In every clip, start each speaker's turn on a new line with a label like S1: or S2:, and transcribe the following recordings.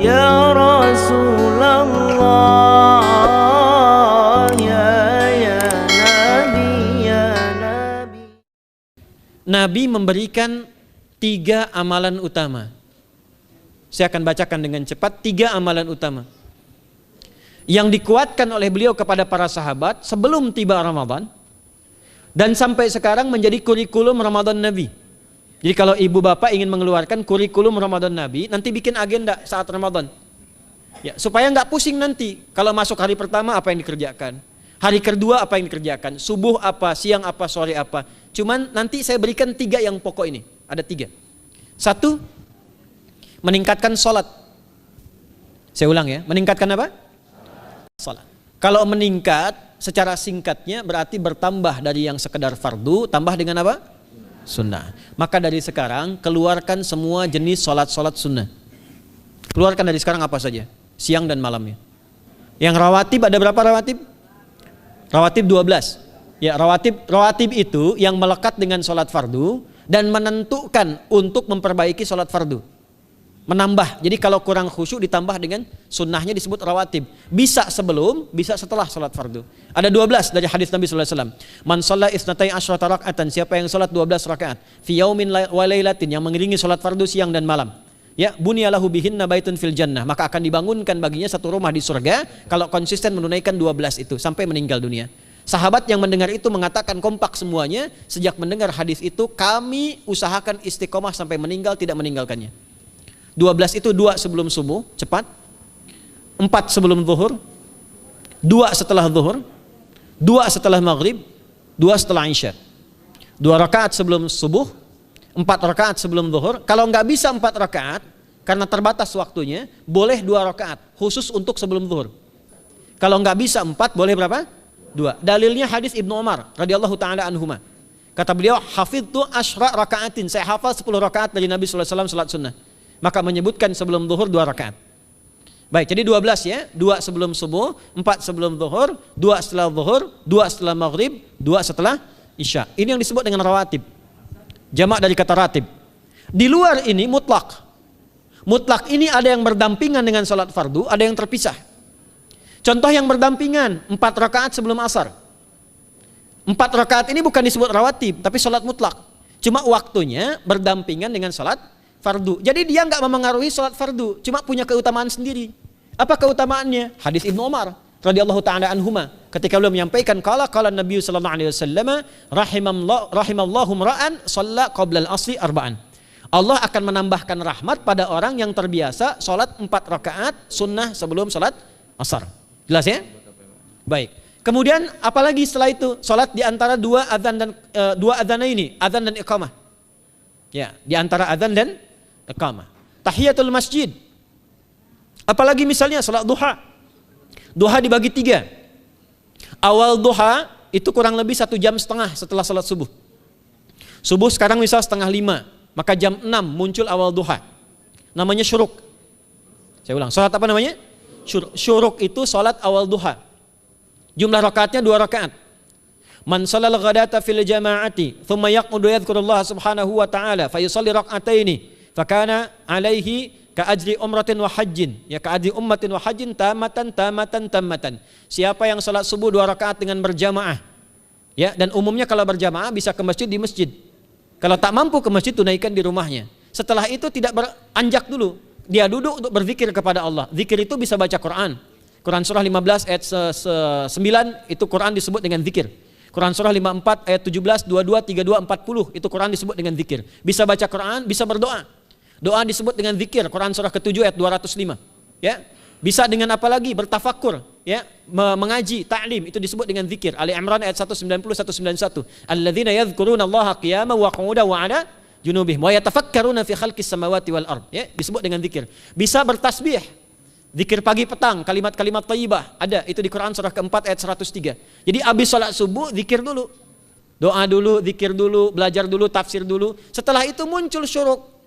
S1: ya Rasulullah, ya Nabi, ya Nabi.
S2: Nabi memberikan 3 amalan utama. Saya akan bacakan dengan cepat 3 amalan utama yang dikuatkan oleh beliau kepada para sahabat sebelum tiba Ramadan dan sampai sekarang menjadi kurikulum Ramadan Nabi. Jadi kalau ibu bapak ingin mengeluarkan kurikulum Ramadan Nabi, nanti bikin agenda saat Ramadan. Ya, supaya nggak pusing nanti kalau masuk hari pertama apa yang dikerjakan, hari kedua apa yang dikerjakan, subuh apa, siang apa, sore apa. Cuman nanti saya berikan 3 yang pokok ini. Ada 3. 1, meningkatkan sholat. Saya ulang ya, meningkatkan apa? Sholat. Kalau meningkat secara singkatnya berarti bertambah dari yang sekedar fardu, tambah dengan apa? Sunnah. Maka dari sekarang keluarkan semua jenis sholat-sholat sunnah. Keluarkan dari sekarang apa saja, siang dan malamnya. Yang rawatib ada berapa rawatib? Rawatib 12. Ya, rawatib itu yang melekat dengan sholat fardu dan menentukan untuk memperbaiki sholat fardu. Menambah, jadi kalau kurang khusyuk ditambah dengan sunnahnya disebut rawatib. Bisa sebelum, bisa setelah sholat fardu. Ada 12 dari hadis Nabi SAW. Man shalla isnatai asyrata rak'atan, siapa yang sholat 12 rakaat fi yaumin wa lailatin, yang mengiringi sholat fardu siang dan malam, ya, bunyalahu bihinna baitun fil jannah, maka akan dibangunkan baginya satu rumah di surga kalau konsisten menunaikan 12 itu sampai meninggal dunia. Sahabat yang mendengar itu mengatakan kompak semuanya, sejak mendengar hadis itu kami usahakan istiqomah sampai meninggal tidak meninggalkannya. 12 itu 2 sebelum subuh, cepat. 4 sebelum zuhur, 2 setelah zuhur, 2 setelah maghrib, 2 setelah isya. 2 rakaat sebelum subuh, 4 rakaat sebelum zuhur. Kalau nggak bisa 4 rakaat karena terbatas waktunya, boleh 2 rakaat khusus untuk sebelum zuhur. Kalau nggak bisa 4, boleh berapa? 2. Dalilnya hadis Ibnu Umar radhiyallahu taala anhuma. Kata beliau, hafidtu asyra rakaatin, saya hafal 10 rakaat dari Nabi sallallahu alaihi wasallam salat sunnah. Maka menyebutkan sebelum zuhur 2 rakaat. Baik, jadi 12 ya, 2 sebelum subuh, 4 sebelum zuhur, 2 setelah zuhur, 2 setelah maghrib, 2 setelah isya. Ini yang disebut dengan rawatib. Jamak dari kata ratib. Di luar ini mutlak. Mutlak ini ada yang berdampingan dengan salat fardu, ada yang terpisah. Contoh yang berdampingan, 4 rakaat sebelum asar. 4 rakaat ini bukan disebut rawatib, tapi salat mutlak. Cuma waktunya berdampingan dengan salat fardu. Jadi dia nggak memengaruhi salat fardu, cuma punya keutamaan sendiri. Apa keutamaannya? Hadis Ibnu Umar radhiyallahu taala anhuma, ketika beliau menyampaikan qala Nabi sallallahu alaihi wasallam rahimallahu ra'an shalla qabla al-asri arba'an. Allah akan menambahkan rahmat pada orang yang terbiasa salat 4 rakaat sunnah sebelum salat asar. Jelas ya? Baik. Kemudian apalagi setelah itu? Salat di antara 2 adzan dan 2 adzan ini, adzan dan iqamah. Ya, di antara adzan dan iqamah. Tahiyatul masjid. Apalagi misalnya salat duha. Duha dibagi 3. Awal duha itu kurang lebih 1,5 jam setelah salat subuh. Subuh sekarang misal 4:30, maka jam 6 muncul awal duha. Namanya syuruk. Saya ulang, salat apa namanya? Syuruk itu salat awal duha. Jumlah rakaatnya 2 rakaat. Man sallal ghadata fil jama'ati thumma yaqudu yadhkurullah subhanahu wa ta'ala fa yusalli rak'ataini fa kana alaihi ka ajri umratin wa hajjin, ya ka ajri ummatin wa hajjin tamatan. Siapa yang salat subuh 2 rakaat dengan berjamaah, ya, dan umumnya kalau berjamaah bisa ke masjid di masjid. Kalau tak mampu ke masjid, tunaikan di rumahnya. Setelah itu tidak beranjak dulu, dia duduk untuk berzikir kepada Allah. Zikir itu bisa baca Quran. Quran surah 15 ayat 9 itu Quran disebut dengan zikir. Quran surah 54 ayat 17, 22, 32, 40 itu Quran disebut dengan zikir. Bisa baca Quran, bisa berdoa. Doa disebut dengan zikir. Quran surah ke-7 ayat 205. Ya. Bisa dengan apa lagi? Bertafakur, ya, mengaji, ta'lim, itu disebut dengan zikir. Ali Imran ayat 190 191. Alladzina yadhkuruna Allaha qiyaman wa qu'udan wa 'ala junubihim wa yatafakkaruna fi khalqis samawati wal ard. Ya, disebut dengan zikir. Bisa bertasbih. Zikir pagi petang, kalimat-kalimat thayyibah ada itu di Quran surah ke-4 ayat 103. Jadi habis salat subuh zikir dulu. Doa dulu, zikir dulu, belajar dulu, tafsir dulu. Setelah itu muncul syuruk.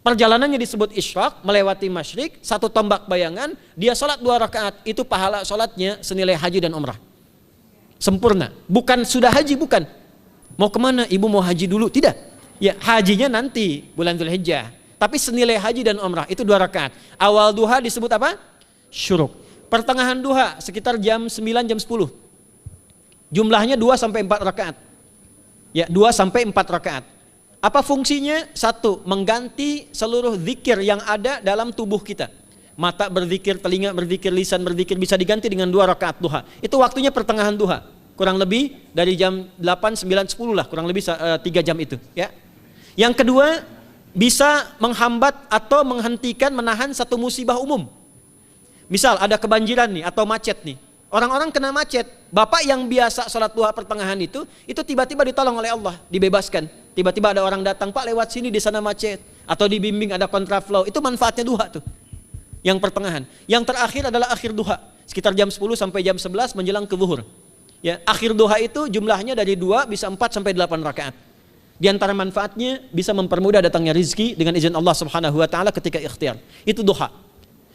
S2: Perjalanannya disebut isyraq, melewati masyrik, 1 tombak bayangan, dia salat 2 rakaat, itu pahala salatnya senilai haji dan umrah. Sempurna. Bukan sudah haji, bukan. Mau kemana? Ibu mau haji dulu? Tidak. Ya, hajinya nanti bulan Dzulhijjah. tapi senilai haji dan umrah. Itu 2 rakaat. Awal duha disebut apa? Syuruk. Pertengahan duha sekitar jam 9 jam 10. Jumlahnya 2 sampai 4 rakaat. Ya, 2 sampai 4 rakaat. Apa fungsinya? 1, mengganti seluruh zikir yang ada dalam tubuh kita. Mata berzikir, telinga berzikir, lisan berzikir, bisa diganti dengan 2 rakaat duha. Itu waktunya pertengahan duha. Kurang lebih dari jam 8, 9, 10 lah, kurang lebih 3 jam itu, ya. Yang kedua, bisa menghambat atau menghentikan, menahan satu musibah umum. Misal ada kebanjiran nih atau macet nih. Orang-orang kena macet. Bapak yang biasa sholat duha pertengahan itu tiba-tiba ditolong oleh Allah, dibebaskan. Tiba-tiba ada orang datang, Pak lewat sini di sana macet. Atau dibimbing ada kontraflow. Itu manfaatnya duha tuh. Yang pertengahan. Yang terakhir adalah akhir duha. Sekitar jam 10 sampai jam 11 menjelang ke zuhur. Ya, akhir duha itu jumlahnya dari 2 bisa 4 sampai 8 rakaat. Di antara manfaatnya bisa mempermudah datangnya rizki dengan izin Allah Subhanahu wa taala ketika ikhtiar. Itu duha.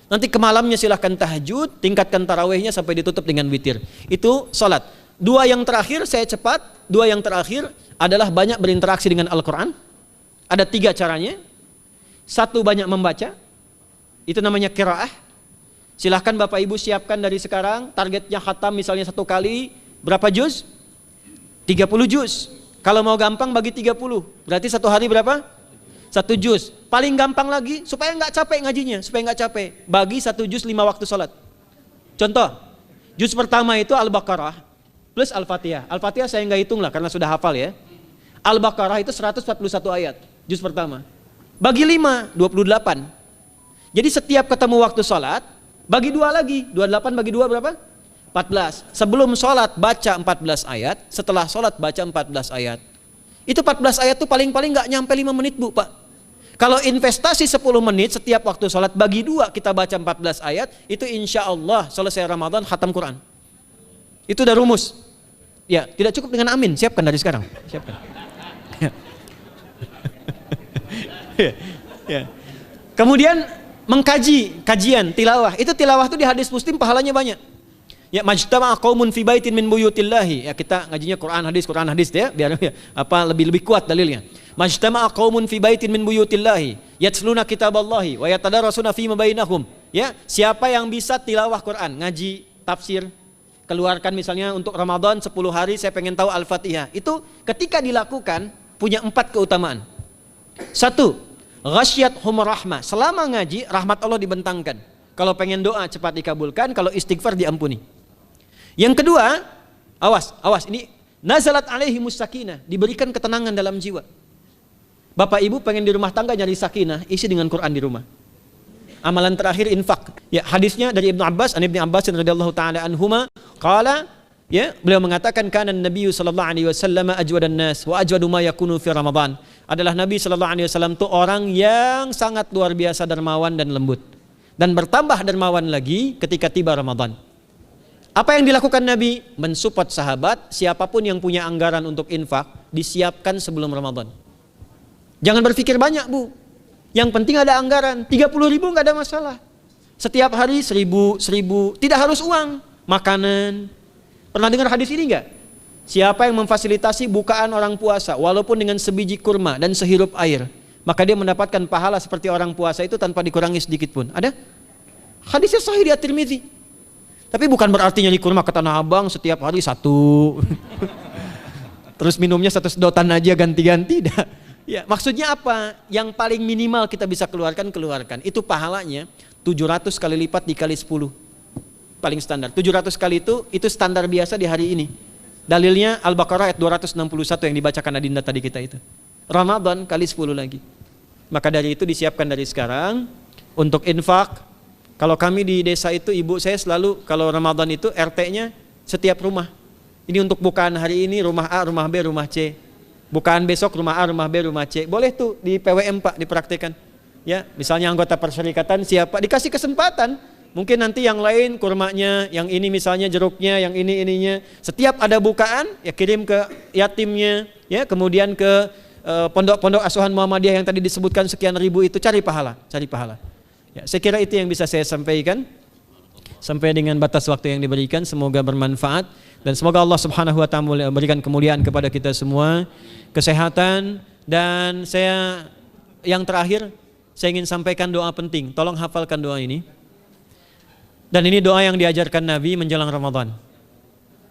S2: Nanti ke malamnya silahkan tahajud, tingkatkan tarawihnya sampai ditutup dengan witir. Itu salat. 2 yang terakhir saya cepat, 2 yang terakhir adalah banyak berinteraksi dengan Al-Qur'an. Ada 3 caranya. 1, banyak membaca. Itu namanya qiraah. Silahkan Bapak Ibu siapkan dari sekarang, targetnya khatam misalnya 1 kali, berapa juz? 30 juz. Kalau mau gampang bagi 30, berarti 1 hari berapa? 1 juz. Paling gampang lagi, supaya nggak capek ngajinya, supaya nggak capek, bagi 1 juz 5 waktu sholat. Contoh, juz pertama itu Al-Baqarah plus Al-Fatihah. Al-Fatihah saya nggak hitung lah karena sudah hafal ya. Al-Baqarah itu 141 ayat, juz pertama. Bagi 5, 28. Jadi setiap ketemu waktu sholat, bagi 2 lagi, 28 bagi 2 berapa? 14. Sebelum sholat baca 14 ayat, setelah sholat baca 14 ayat. Itu 14 ayat tuh paling-paling gak nyampe 5 menit Bu Pak. Kalau investasi 10 menit setiap waktu sholat, bagi 2 kita baca 14 ayat, itu insya Allah selesai Ramadan khatam Quran. Itu udah rumus. Ya, tidak cukup dengan amin, siapkan dari sekarang. Siapkan. Ya. Kemudian mengkaji, kajian, tilawah. Itu tilawah itu di hadis Muslim pahalanya banyak. Ya, majtama'a qaumun fi baitin min buyutillahi. Ya, kita ngajinya Quran hadis ya, biar ya, lebih kuat dalilnya. Majtama'a qaumun fi baitin min buyutillahi yatsluna kitaballahi wa yatadarasuna fima bainahum. Ya, siapa yang bisa tilawah Quran, ngaji, tafsir, keluarkan misalnya untuk Ramadan 10 hari saya pengen tahu Al-Fatihah. Itu ketika dilakukan punya 4 keutamaan. 1, ghasyiyatuhum rahmah. Selama ngaji rahmat Allah dibentangkan. Kalau pengen doa cepat dikabulkan, kalau istighfar diampuni. Yang kedua, awas ini nazalat alaihimus sakinah, diberikan ketenangan dalam jiwa. Bapak Ibu pengen di rumah tangga nyari sakinah, isi dengan Quran di rumah. Amalan terakhir infak. Ya, hadisnya dari Ibnu Abbas, Ibnu Abbas radhiyallahu taala anhuma, qala, ya, beliau mengatakan kana Nabi sallallahu alaihi wasallam ajwadan nas wa ajwadu ma yakunu fi Ramadan. Adalah Nabi sallallahu alaihi wasallam itu orang yang sangat luar biasa dermawan dan lembut. Dan bertambah dermawan lagi ketika tiba Ramadan. Apa yang dilakukan Nabi? Mensupport sahabat, siapapun yang punya anggaran untuk infak, disiapkan sebelum Ramadan. Jangan berpikir banyak Bu. Yang penting ada anggaran, 30.000 nggak ada masalah. Setiap hari 1.000, tidak harus uang, makanan. Pernah dengar hadis ini nggak? Siapa yang memfasilitasi bukaan orang puasa, walaupun dengan sebiji kurma dan sehirup air, maka dia mendapatkan pahala seperti orang puasa itu tanpa dikurangi sedikit pun. Ada? Hadisnya sahih di At-Tirmidzi. Tapi bukan berarti nyari kurma ke Tanah Abang setiap hari 1. Terus minumnya 1 sedotan aja ganti-ganti. Ya, maksudnya apa? Yang paling minimal kita bisa keluarkan. Itu pahalanya 700 kali lipat dikali 10. Paling standar. 700 kali itu standar biasa di hari ini. Dalilnya Al-Baqarah ayat 261 yang dibacakan Adinda tadi kita itu. Ramadan kali 10 lagi. Maka dari itu disiapkan dari sekarang untuk infak. Kalau kami di desa itu, ibu saya selalu kalau Ramadan itu RT-nya setiap rumah. Ini untuk bukaan hari ini rumah A, rumah B, rumah C. Bukaan besok rumah A, rumah B, rumah C. Boleh tuh di PWM Pak dipraktikkan. Ya, misalnya anggota perserikatan siapa dikasih kesempatan. Mungkin nanti yang lain kurmanya, yang ini misalnya jeruknya, yang ini ininya. Setiap ada bukaan ya kirim ke yatimnya, ya kemudian ke pondok-pondok asuhan Muhammadiyah yang tadi disebutkan sekian ribu itu, cari pahala. Ya, saya kira itu yang bisa saya sampaikan sampai dengan batas waktu yang diberikan. Semoga bermanfaat dan semoga Allah Subhanahu wa taala memberikan kemuliaan kepada kita semua, kesehatan, dan yang terakhir saya ingin sampaikan doa penting. Tolong hafalkan doa ini. Dan ini doa yang diajarkan Nabi menjelang Ramadan.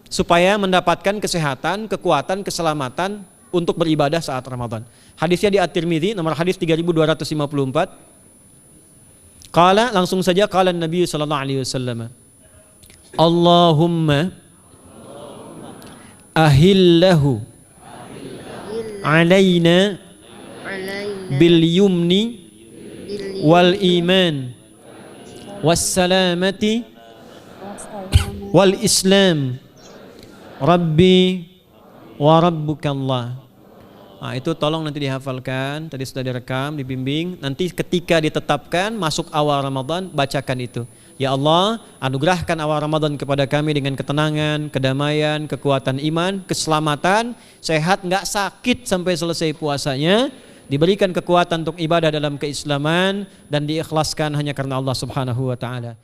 S2: Supaya mendapatkan kesehatan, kekuatan, keselamatan untuk beribadah saat Ramadan. Hadisnya di At-Tirmidzi nomor hadis 3254. Qala, langsung saja qala Nabi sallallahu alaihi wasallam. Allahumma ahillahu alaina bil yumni wal iman was salamati wal islam rabbi wa rabbukallah. Nah, itu tolong nanti dihafalkan, tadi sudah direkam, dibimbing. Nanti ketika ditetapkan masuk awal Ramadan, bacakan itu. Ya Allah, anugerahkan awal Ramadan kepada kami dengan ketenangan, kedamaian, kekuatan iman, keselamatan, sehat, nggak sakit sampai selesai puasanya, diberikan kekuatan untuk ibadah dalam keislaman dan diikhlaskan hanya karena Allah Subhanahu wa taala.